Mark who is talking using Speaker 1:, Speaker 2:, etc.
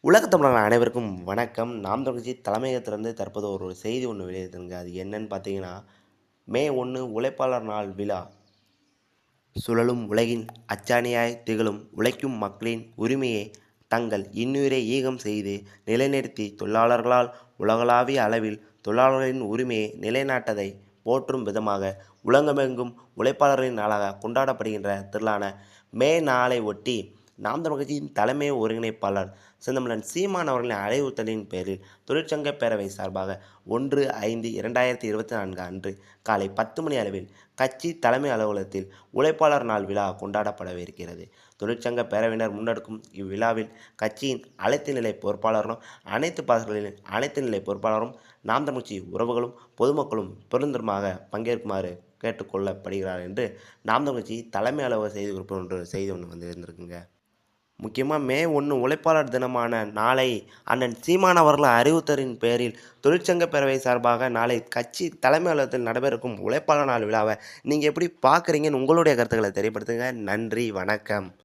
Speaker 1: உலகத் தமிழர்கள் அனைவருக்கும் வணக்கம். நாம் தமிழர் கட்சி தலைமையகத்திலிருந்து தற்போது ஒரு செய்தி ஒன்று வெளியிட்டிருக்குங்க. அது என்னன்னு பார்த்தீங்கன்னா, மே 1 உழைப்பாளர் நாள் விழா. சுழலும் உலகின் அச்சாணியாய் திகழும் உழைக்கும் மக்களின் உரிமையை தங்கள் இன்னுயிரை ஈகம் செய்து நிலைநிறுத்தி தொழிலாளர்களால் உலகளாவிய அளவில் தொழிலாளர்களின் உரிமையை நிலைநாட்டதை போற்றும் விதமாக உலகமெங்கும் உழைப்பாளர்களின் நாளாக கொண்டாடப்படுகின்ற திருநாளான மே நாளை ஒட்டி நாம் தமிழர் கட்சியின் தலைமை ஒருங்கிணைப்பாளர் செந்தமிழன் சீமான் அவர்களின் அறிவுறுத்தலின் பேரில் தொழிற்சங்க பேரவை சார்பாக 1/5/2024 அன்று காலை 10 மணி அளவில் கட்சி தலைமை அலுவலகத்தில் உழைப்பாளர் நாள் விழா கொண்டாடப்படவிருக்கிறது. தொழிற்சங்க பேரவையினர் முன்னெடுக்கும் இவ்விழாவில் கட்சியின் அனைத்து நிலை பொறுப்பாளர்களும் அனைத்து நிலை பொறுப்பாளரும் நாம் தமிழ் கட்சி உறவுகளும் பொதுமக்களும் பெருந்தரமாக பங்கேற்குமாறு கேட்டுக்கொள்ளப்படுகிறார் என்று நாம் தமிழ் கட்சி தலைமை அலுவலக செய்தி ஒன்று வந்து இருந்திருக்குங்க. முக்கியமாக மே 1 உழைப்பாளர் தினமான நாளை அண்ணன் சீமான் அவர்கள் அறிவுறுத்தலின் பேரில் தொழிற்சங்க பேரவை சார்பாக நாளை கட்சி தலைமை அலுவலகத்தில் நடைபெறும் உழைப்பாளர் நாள் விழாவை நீங்கள் எப்படி பார்க்குறீங்கன்னு உங்களுடைய கருத்துக்களை தெரியப்படுத்துங்க. நன்றி, வணக்கம்.